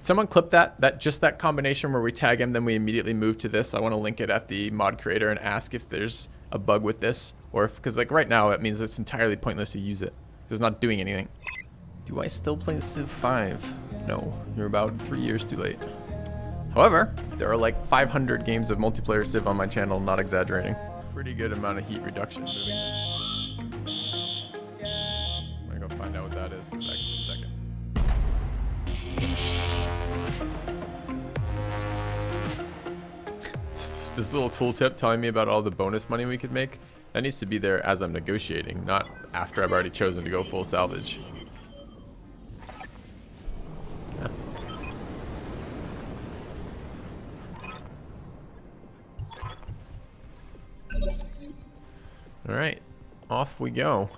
Could someone clip that just that combination where we tag him, then we immediately move to this? I want to link it at the mod creator and ask if there's a bug with this, or if, because like right now that means it's entirely pointless to use it. It's not doing anything. Do I still play Civ 5? No, you're about 3 years too late. However, there are like 500 games of multiplayer Civ on my channel, not exaggerating. Pretty good amount of heat reduction moving. I'm gonna go find out what that is. Come back in just a second. This little tooltip telling me about all the bonus money we could make, that needs to be there as I'm negotiating, not after I've already chosen to go full salvage. Yeah. All right, off we go.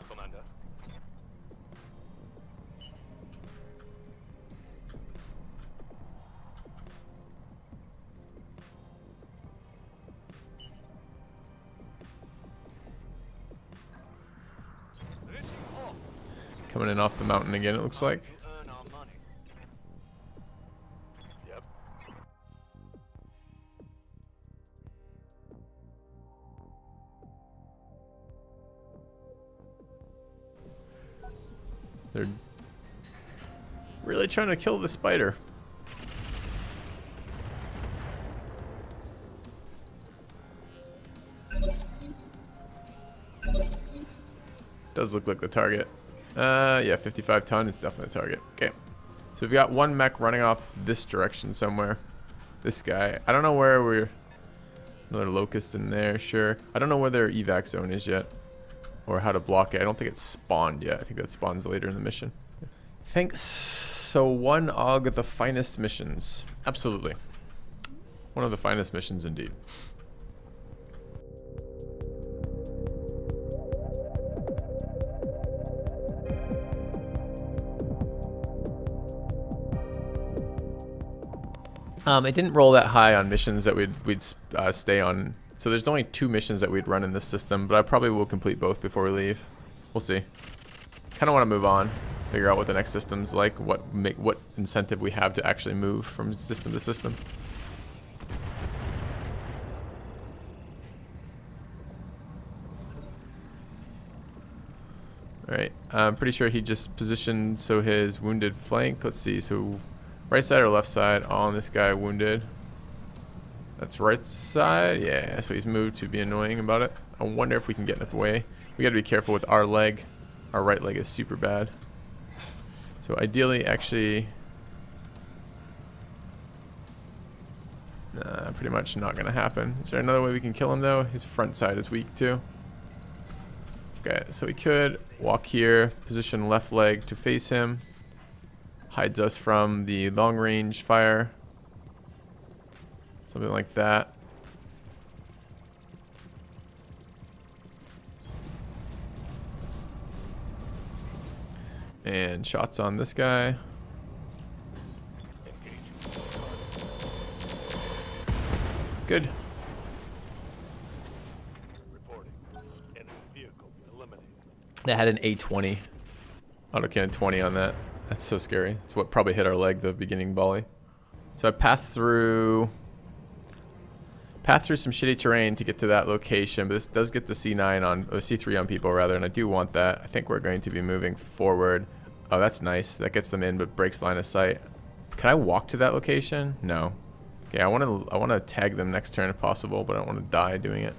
Coming in off the mountain again, it looks like. They're really trying to kill the spider. Does look like the target. Yeah, 55 ton, it's definitely a target. Okay. So we've got one mech running off this direction somewhere. This guy. I don't know where we're... Another locust in there, sure. I don't know where their evac zone is yet. Or how to block it. I don't think it's spawned yet. I think that spawns later in the mission. Thanks. So one AUG of the finest missions. Absolutely. One of the finest missions indeed. It didn't roll that high on missions that we'd stay on. So there's only 2 missions that we'd run in this system, but I probably will complete both before we leave. We'll see. Kind of want to move on, figure out what the next system's like, what incentive we have to actually move from system to system. All right, I'm pretty sure he just positioned so his wounded flank. Let's see, so right side or left side on this guy wounded. That's right side. Yeah, so he's moved to be annoying about it. I wonder if we can get in the way. We got to be careful with our leg. Our right leg is super bad. So ideally, actually, pretty much not going to happen. Is there another way we can kill him though? His front side is weak too. Okay, so we could walk here, position left leg to face him. Hides us from the long range fire. Something like that. And shots on this guy. Good. That had an A20. Autocannon 20 on that. That's so scary. It's what probably hit our leg, the beginning volley. So I passed through some shitty terrain to get to that location, but this does get the C9 on, or the C3 on people rather, and I do want that. I think we're going to be moving forward. Oh, that's nice. That gets them in, but breaks line of sight. Can I walk to that location? No. Okay, I want to tag them next turn if possible, but I don't want to die doing it.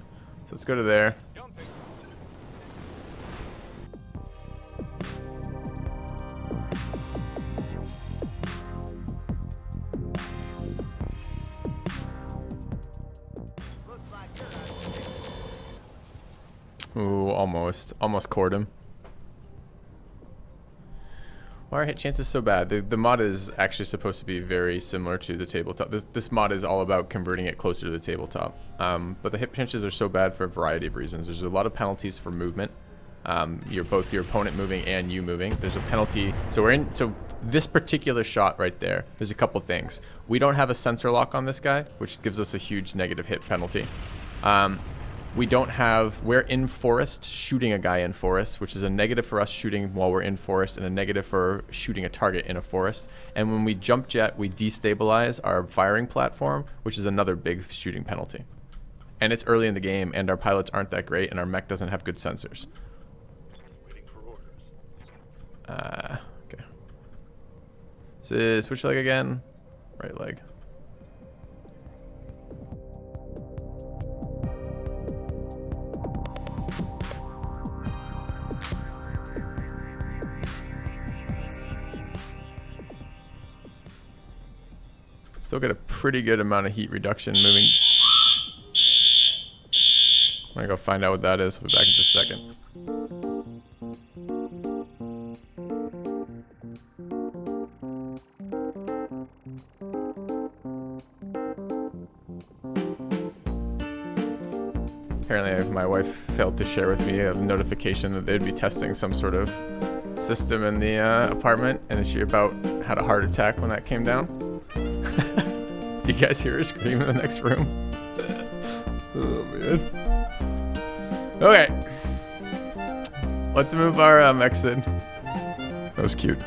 So let's go to there. Ooh, almost cored him. Why are hit chances so bad? The mod is actually supposed to be very similar to the tabletop. This mod is all about converting it closer to the tabletop. But the hit chances are so bad for a variety of reasons. There's a lot of penalties for movement. Both your opponent moving and you moving. There's a penalty. So this particular shot right there, there's a couple things. We don't have a sensor lock on this guy, which gives us a huge negative hit penalty. we don't have, we're in forest shooting a guy in forest, which is a negative for us shooting while we're in forest and a negative for shooting a target in a forest. And when we jump jet, we destabilize our firing platform, which is another big shooting penalty. And it's early in the game and our pilots aren't that great and our mech doesn't have good sensors. Okay. So switch leg again, right leg. Still get a pretty good amount of heat reduction moving. I'm gonna go find out what that is. We'll be back in just a second. Apparently my wife failed to share with me a notification that they'd be testing some sort of system in the apartment, and she about had a heart attack when that came down. Do you guys hear her scream in the next room? Oh man. Okay. Let's move our exit. That was cute.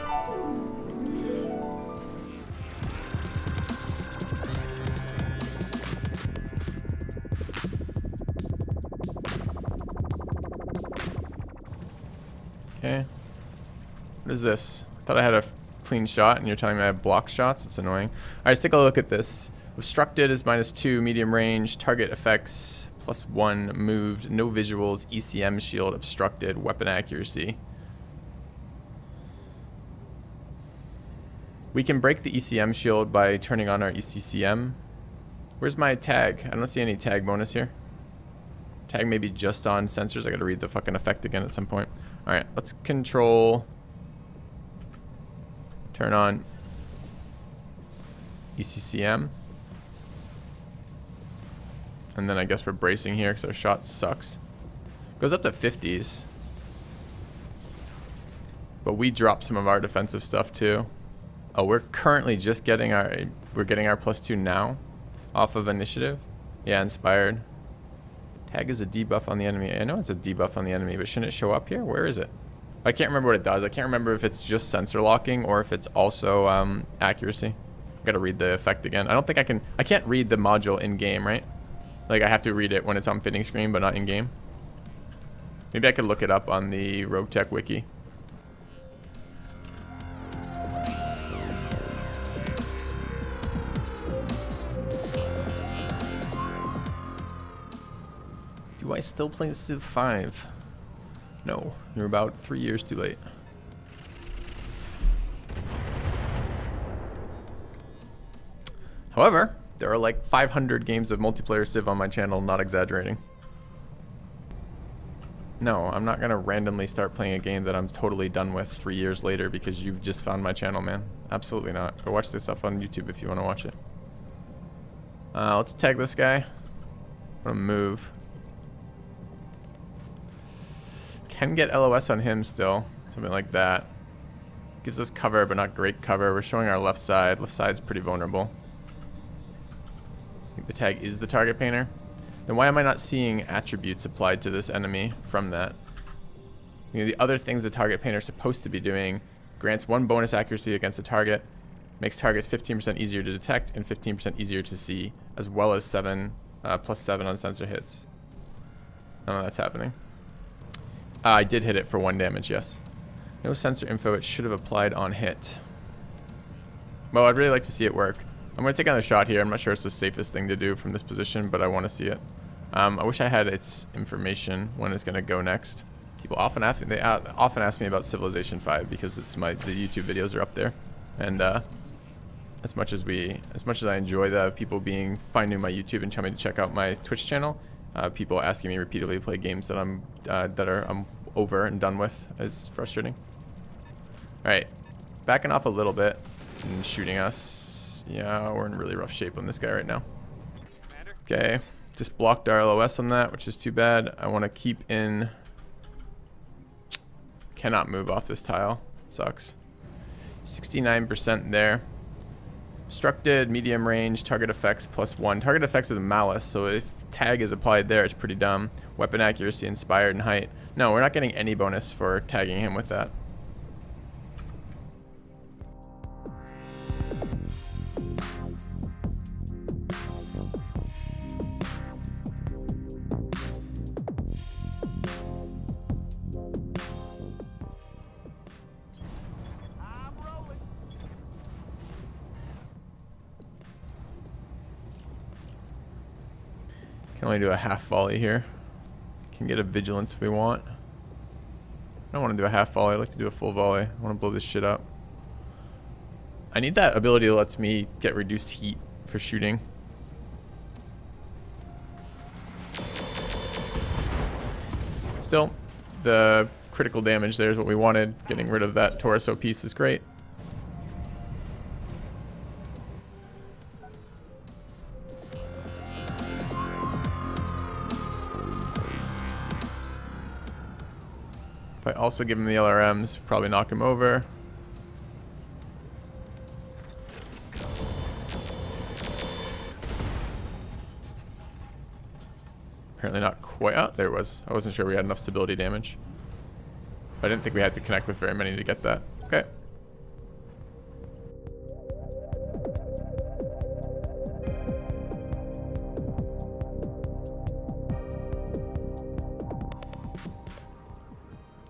Okay. What is this? I thought I had a clean shot and you're telling me I have block shots. It's annoying. Alright, let's take a look at this. Obstructed is -2, medium range, target effects +1, moved, no visuals, ECM shield, obstructed, weapon accuracy. We can break the ECM shield by turning on our ECCM. Where's my tag? I don't see any tag bonus here. Tag maybe just on sensors. I gotta read the fucking effect again at some point. Alright, let's control. Turn on ECCM. And then I guess we're bracing here because our shot sucks. Goes up to 50s. But we drop some of our defensive stuff too. Oh, we're currently just getting our, we're getting our +2 now off of initiative. Yeah, inspired. Tag is a debuff on the enemy. I know it's a debuff on the enemy, but shouldn't it show up here? Where is it? I can't remember what it does. I can't remember if it's just sensor locking or if it's also accuracy. I gotta read the effect again. I don't think I can't read the module in game, right? Like I have to read it when it's on fitting screen, but not in game. Maybe I could look it up on the Roguetech wiki. Do I still play Civ 5? No, you're about 3 years too late. However, there are like 500 games of multiplayer Civ on my channel, not exaggerating. No, I'm not gonna randomly start playing a game that I'm totally done with 3 years later because you've just found my channel, man. Absolutely not. Go watch this stuff on YouTube if you want to watch it. Let's tag this guy. I'm gonna move. Can get LOS on him still, something like that. Gives us cover, but not great cover. We're showing our left side. Left side's pretty vulnerable. I think the tag is the target painter. Then why am I not seeing attributes applied to this enemy from that? You know, the other things the target painter is supposed to be doing: grants 1 bonus accuracy against a target, makes targets 15% easier to detect and 15% easier to see, as well as +7 on sensor hits. None of that's happening. I did hit it for 1 damage, yes. No sensor info, it should have applied on hit. Well, I'd really like to see it work. I'm going to take another shot here. I'm not sure it's the safest thing to do from this position, but I want to see it. I wish I had its information when it's going to go next. People often ask me about Civilization 5 because the YouTube videos are up there. And as much as I enjoy the people finding my YouTube and telling me to check out my Twitch channel, people asking me repeatedly to play games that I'm over and done with is frustrating. All right, backing off a little bit and shooting us. Yeah, we're in really rough shape on this guy right now. Okay, just blocked our LOS on that, which is too bad. I want to keep in. Cannot move off this tile. Sucks. 69% there. Obstructed, medium range, target effects +1. Target effects is a malice, so if tag is applied there, it's pretty dumb. Weapon accuracy, inspired, and height. No, we're not getting any bonus for tagging him with that. Can only do a half volley here. Can get a vigilance if we want. I don't want to do a half volley. I'd like to do a full volley. I want to blow this shit up. I need that ability that lets me get reduced heat for shooting. Still, the critical damage there is what we wanted. Getting rid of that torso piece is great. If I also give him the LRMs, probably knock him over. Apparently not quite. Oh, there it was. I wasn't sure we had enough stability damage. But I didn't think we had to connect with very many to get that. Okay.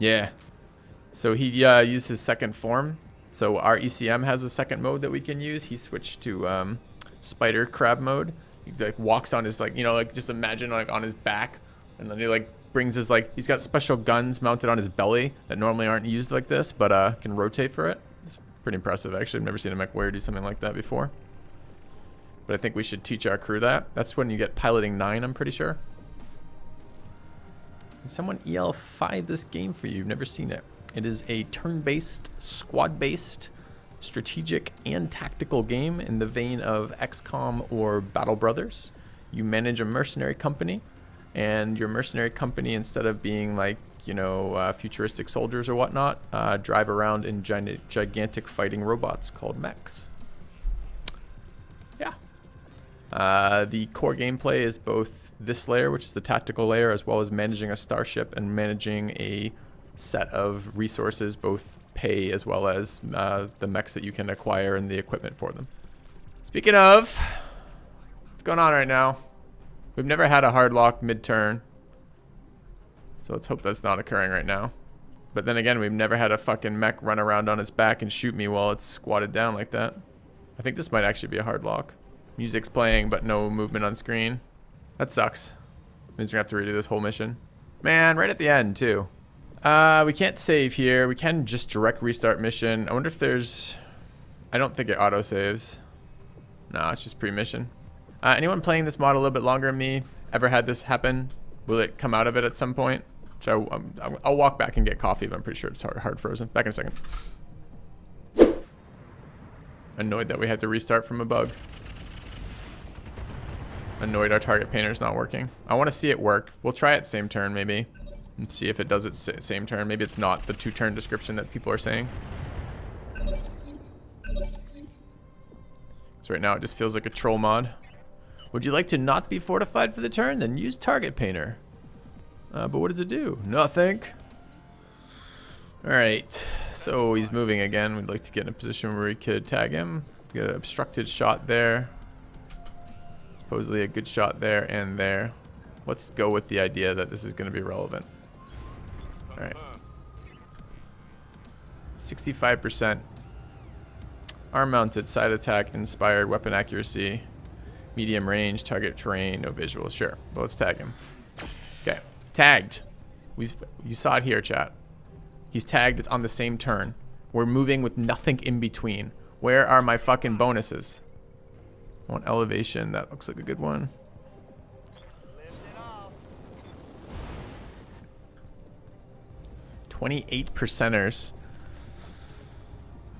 Yeah. So he used his second form. So our ECM has a second mode that we can use. He switched to spider crab mode. He like walks on his, like, you know, like just imagine like on his back, and then he like brings his, like, he's got special guns mounted on his belly that normally aren't used like this, but can rotate for it. It's pretty impressive actually. I've never seen a mech warrior do something like that before. But I think we should teach our crew that. That's when you get piloting 9, I'm pretty sure. Can someone EL5 this game for you? You've never seen it. It is a turn-based, squad-based, strategic and tactical game in the vein of XCOM or Battle Brothers. You manage a mercenary company, and your mercenary company, instead of being like, you know, futuristic soldiers or whatnot, drive around in gigantic fighting robots called mechs. Yeah. The core gameplay is both this layer, which is the tactical layer, as well as managing a starship and managing a set of resources, both pay as well as the mechs that you can acquire and the equipment for them. Speaking of, what's going on right now? We've never had a hard lock mid-turn, so let's hope that's not occurring right now. But then again, we've never had a fucking mech run around on its back and shoot me while it's squatted down like that. I think this might actually be a hard lock. Music's playing, but no movement on screen. That sucks. Means we're gonna have to redo this whole mission. Man, right at the end too. We can't save here. We can just direct restart mission. I wonder if there's... I don't think it auto saves. No, it's just pre-mission. Anyone playing this mod a little bit longer than me ever had this happen? Will it come out of it at some point? I'll walk back and get coffee, but I'm pretty sure it's hard frozen. Back in a second. Annoyed that we had to restart from a bug. Annoyed our target painter's not working. I want to see it work. We'll try it same turn maybe. And see if it does it same turn. Maybe it's not the 2-turn description that people are saying. So right now it just feels like a troll mod. Would you like to not be fortified for the turn? Then use target painter. But what does it do? Nothing. Alright. So he's moving again. We'd like to get in a position where we could tag him. Get an obstructed shot there. Supposedly a good shot there and there. Let's go with the idea that this is going to be relevant. Alright. 65%. Arm mounted, side attack, inspired, weapon accuracy, medium range, target terrain, no visuals. Sure. Well, let's tag him. Okay. Tagged. You saw it here, chat. He's tagged. It's on the same turn. We're moving with nothing in between. Where are my fucking bonuses? I want elevation. That looks like a good one. 28%ers.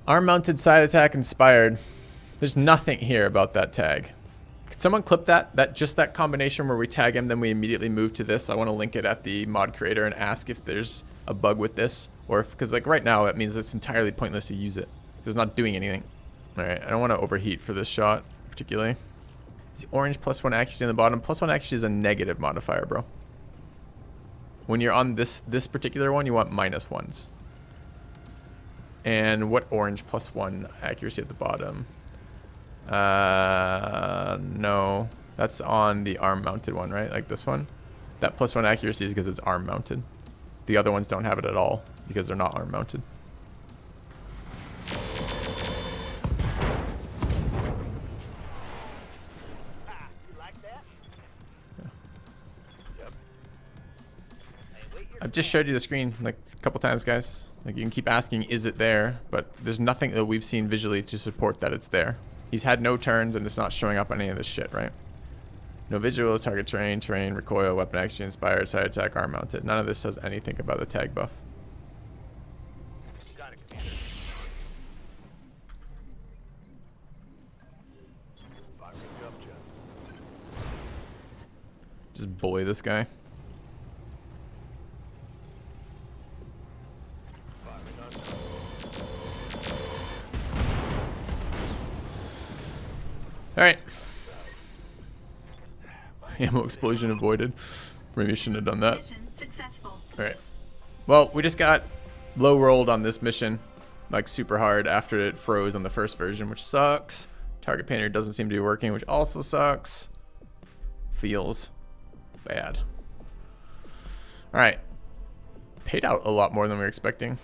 Arm mounted, side attack, inspired. There's nothing here about that tag. Could someone clip that? Just that combination where we tag him, then we immediately move to this. I want to link it at the mod creator and ask if there's a bug with this, or if, because like right now that means it's entirely pointless to use it. It's not doing anything. All right, I don't want to overheat for this shot particularly. See, orange +1 accuracy on the bottom. +1 accuracy is a negative modifier, bro. When you're on this particular one, you want -1s. And what orange +1 accuracy at the bottom? No, that's on the arm mounted one, right? Like this one. That +1 accuracy is because it's arm mounted. The other ones don't have it at all because they're not arm mounted. I've just showed you the screen like a couple times, guys. Like you can keep asking, is it there? But there's nothing that we've seen visually to support that it's there. He's had no turns and it's not showing up on any of this shit, right? No visuals, target terrain, recoil, weapon action, inspired, side attack, arm mounted. None of this says anything about the tag buff. Got it, Commander. Just bully this guy. Alright. Ammo explosion avoided. Maybe shouldn't have done that. Mission successful. Alright. Well, we just got low rolled on this mission. Like super hard after it froze on the first version, which sucks. Target painter doesn't seem to be working, which also sucks. Feels bad. Alright. Paid out a lot more than we were expecting.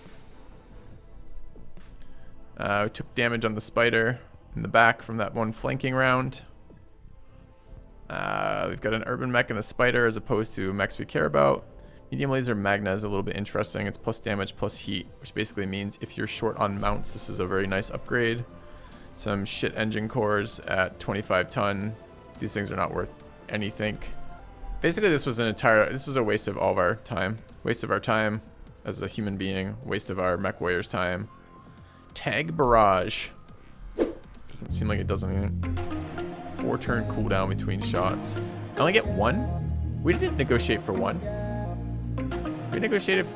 We took damage on the spider in the back from that one flanking round. We've got an urban mech and a spider as opposed to mechs we care about. Medium laser magna is a little bit interesting. It's plus damage plus heat, which basically means if you're short on mounts, this is a very nice upgrade. Some shit engine cores at 25 ton. These things are not worth anything. Basically, this was a waste of all of our time. Waste of our time as a human being. Waste of our mech warrior's time. Tag barrage. Doesn't seem like it does anything. 4-turn cooldown between shots. I only get 1? We didn't negotiate for 1. We negotiated.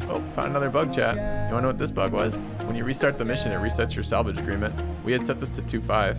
Oh, found another bug, chat. You wanna know what this bug was? When you restart the mission, it resets your salvage agreement. We had set this to 2.5.